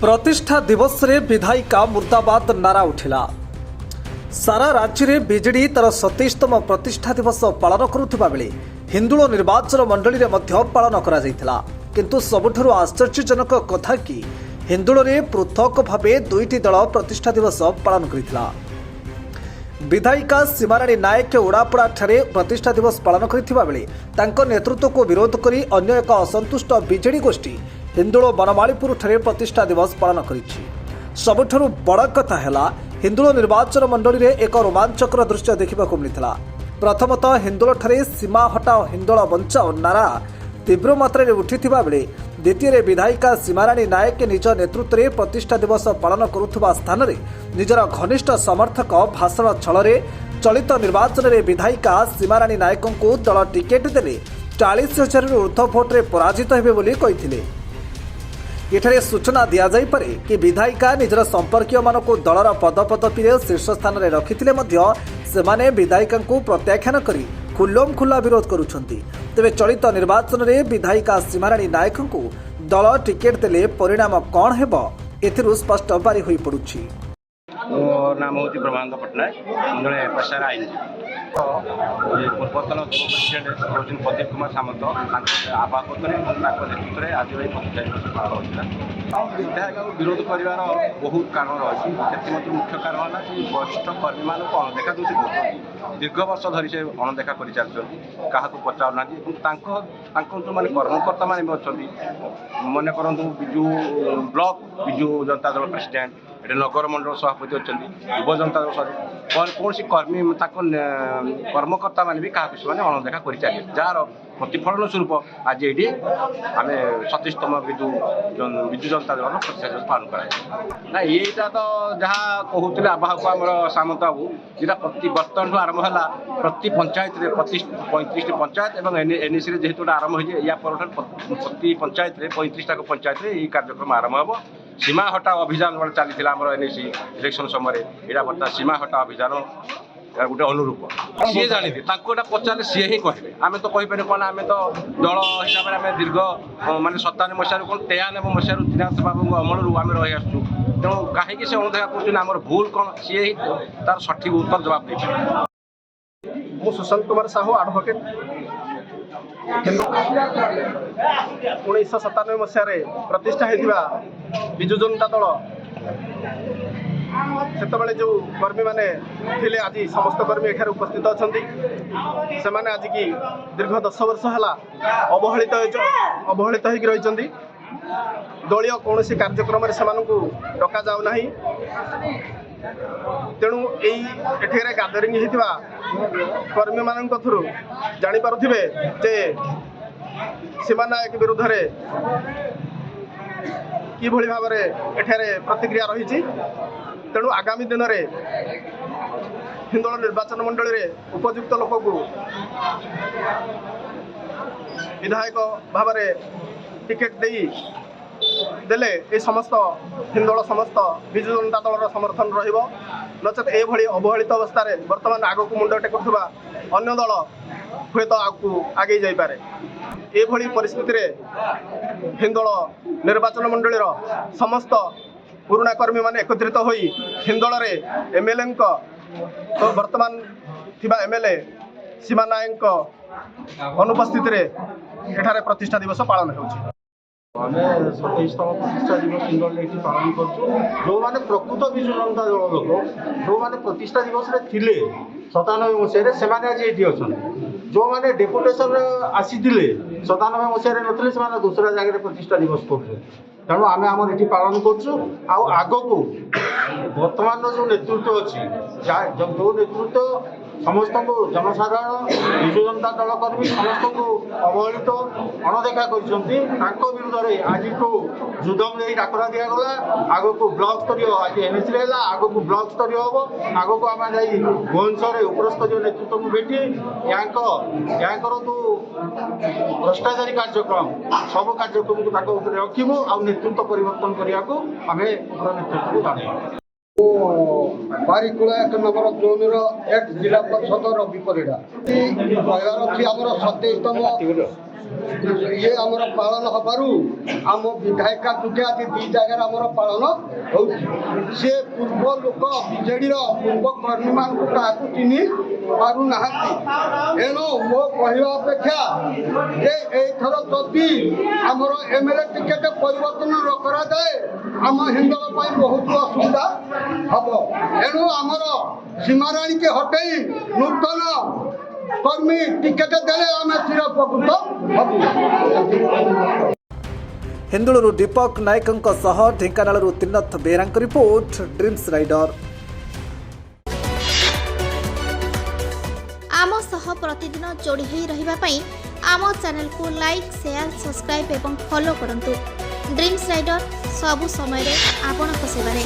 प्रतिष्ठा दिवस रे विधायिका मुर्दाबाद नारा उठिला। सारा राज्य में बीजेडी तार 27तम प्रतिष्ठा दिवस पालन करुवा बेले हिंदुल निर्वाचन मंडली रे मध्य पालन करा जायतिला। किंतु सबुठारु आश्चर्यजनक कथा कि हिंदुल रे पृथक भावे दुईटी दल प्रतिष्ठा दिवस पालन करिथिला। विधायिका सीमाराणी नायक उड़ापड़ा ठारे प्रतिष्ठा दिवस पालन करिथिबा बेले तांको नेतृत्व को विरोध करी अन्य एक असंतुष्ट बीजेडी गोष्ठी हिंदुल बनमालीपुर ठारे प्रतिष्ठा दिवस पालन करिछि। सबुठारु बड़ कथा हैला हिंदुल निर्वाचन मंडली रे एक रोमांचकर दृश्य देखिबाकू मिलिथिला। प्रथमतः हिंदुल ठारे सीमा हटाओ हिंदुल बंचाओ नारा तीव्र मात्रा रे उठिथिबा बेले द्वितीय विधायिका सीमाराणी नायक निज नेतृत्व में प्रतिष्ठा दिवस पालन करुवा स्थान में निजर घनिष्ठ समर्थक भाषण छल चलित निर्वाचन में विधायिका सीमाराणी नायक को दल टिकेट देले 40,000 ऊर्ध्व भोट्रे पराजित हेबे बोली कहिथिले। एठारे सूचना दिया जाई पारे कि विधायिका निजर संपर्कीय मानकु दलर पदपदपी शीर्ष स्थान में रखिथिले मध्य सेमाने विधायिका को प्रत्याख्यान करी खुल्लम खुल्ला विरोध करुछंती। तेबे चलित निर्वाचन में विधायिका सीमाराणी नायक को दल टिकेट देले परिणाम कौन हेबो एथिरु स्पष्ट बारी होई पड़ुछि। मोर नाम हूँ ब्रह्मानंद पट्टनायक जड़े पेशार आईन पूर्वतन प्रेसिडेंट हूँ प्रदीप कुमार सामंत आह्वान नेतृत्व में आज प्रतिष्ठा पालन होता। विधायक विरोध कर बहुत कारण रही मुख्य कारण है कि वरिष्ठ कर्मी मान अणदेखा दूसरी दीर्घ वर्ष धरी से अणदेखा कर चलती क्या पचारूना जो मैंने कर्मकर्ता मैंने भी अच्छा मन करूँ विजु ब्लॉक विजु जनता दल प्रेसिडेंट ये नगर मंडल सभापति अच्छा युव जनता दल कौन कर्मी कर्मकर्ता मैंने भी क्या अणदेखा कर जार प्रतिफलन स्वरूप आज ये आम 27तम विजु जनता दल प्रतिष्ठा दिवस पालन कराना यहाँ तो जहाँ कहते आवाहक आम सामंत बाबू जेटा प्रति बर्तमान आरंभ है प्रति पंचायत 35 पंचायत और एनएसी जेहेतु आरंभ हो या प्रति पंचायत 35टा पंचायत ये कार्यक्रम आरंभ हो। सीमा हटाओ अभियान चली एनएसी इलेक्शन समय यहाँ बर्तमान सीमा हटाओ अभियान गोटे अनुरूप सी जानी पचारे सी ही कहे आम तो कहीपर कौन आम तो दल हिसाब से आम दीर्घ मानते 97 मसीह कौन 93 मसीह दीनानाथ बाबू अमलू आम रही आसू तेणु कहीं से अणदेखा कर भूल कौन सी ही तार सठिक उत्तर जवाब दे। मु सुशांत कुमार साहू एडवोकेट 1997 मसीह प्रतिष्ठा होता विजु जनता दल से जो कर्मी मैंने थे आज समस्त कर्मी एठार उपस्थित अच्छा से मैंने आज की दीर्घ 10 वर्ष है अवहेलित रही दलीय कौन कार्यक्रम से डका जाऊना तेणु ये गादरिंग होता कर्मी मान थ्रु जापारे जे सीमा नायक विरुद्ध कि भाव में प्रतिक्रिया रही। तेणु आगामी दिन में हिंदुल निर्वाचन मंडली में उपयुक्त लोक को विधायक भाव में टिकेट देले ये समस्त हिंदुल समस्त विजु जनता दल समर्थन रहिबो नचेत एभली अवहेलित अवस्था बर्तमान आग को मुंड टेकुवा अन्य दल हुए तो आगे जापे एभली परिस्थिति रे हिंदुल निर्वाचन मंडली समस्त पुराणा कर्मी माने एकत्रित होई हिंदुल रे एमएलए तो वर्तमान थिबा एमएलए सीमा नायक अनुपस्थित रे एठारे प्रतिष्ठा दिवस पालन होउछि। आम 27तम प्रतिष्ठा दिवस हिंदुल पालन कर जो मैंने प्रकृत विजु जनता दल लोक जो मैंने प्रतिष्ठा दिवस रे थिले 97 मसीह से आज ये अच्छा जो मैंने डेपुटेशन आसी 97 मसीह नी से दूसरा जगह प्रतिष्ठा दिवस कर तेणु आम आम ये पालन करग को बर्तमान जो नेतृत्व अच्छी जो नेतृत्व समस्त को जनसाधारण विजु जनता दल कर्मी समस्त को अवहेलित अणदेखा कर विरुद्ध में आज जुदम नहीं डाकरा दिगला आग को ब्लॉक स्तरीय आज एनएसी है आग को ब्लॉक स्तरीय हम आग को आम जा भुवनेश्वर उपरस्तरीय नेतृत्व को भेटी यहाँ जो भ्रष्टाचारी कार्यक्रम सब कार्यक्रम को रखू आ नेतृत्व परिवर्तन करने को आम उपर नेतृत्व को जान बारिकुला 1 नंबर जोन एक्स जिला परिषद रवि परिड़ा कहबार अच्छी आम 27तम ଇଏ ଆମର ପାଳନ ହେବାରୁ ଆମ ବିଧାୟିକା ଯୋଗେ ଆଜି ଦୁଇ ଜାଗାରେ ଆମର ପାଳନ ହେଉଛି। ସେ ପୂର୍ବ ଲୋକ ବିଜେଡ଼ିର ପୂର୍ବ କର୍ମୀମାନଙ୍କୁ କାହାକୁ ଚିହ୍ନି ପାରୁନାହାନ୍ତି। ଏଣୁ ମୋ କହିବା ଅପେକ୍ଷା ଯେ ଏଇଥର ଯଦି ଆମର MLA ଟିକେଟ ପରିବର୍ତ୍ତନ ନ କରାଯାଏ ଆମ ହିନ୍ଦଳ ପାଇଁ ବହୁତ ଅସୁବିଧା ହେବ। ଏଣୁ ଆମର ସୀମାରାଣୀକି ହଟେଇ ନୂତନ କର୍ମୀ ଟିକେଟ ଦେଲେ ଆମେ ଚିରଉପକୃତ ହେବୁ। ହିନ୍ଦୁଳରୁ ଦୀପକ ନାୟକଙ୍କ ସହ ଢେଙ୍କାନାଳରୁ ତିନଥ ବେହେରାଙ୍କ ରିପୋର୍ଟ ଡ୍ରିମ୍ସ ରାଇଡର। ଆମ ସହ ପ୍ରତିଦିନ ଯୋଡ଼ି ହୋଇ ରହିବା ପାଇଁ ଆମ ଚ୍ୟାନେଲକୁ ଲାଇକ୍, ସେୟାର, ସବସ୍କ୍ରାଇବ୍ ଏବଂ ଫଲୋ କରନ୍ତୁ। ଡ୍ରିମ୍ସ ରାଇଡର ସବୁ ସମୟରେ ଆପଣଙ୍କ ସେବାରେ।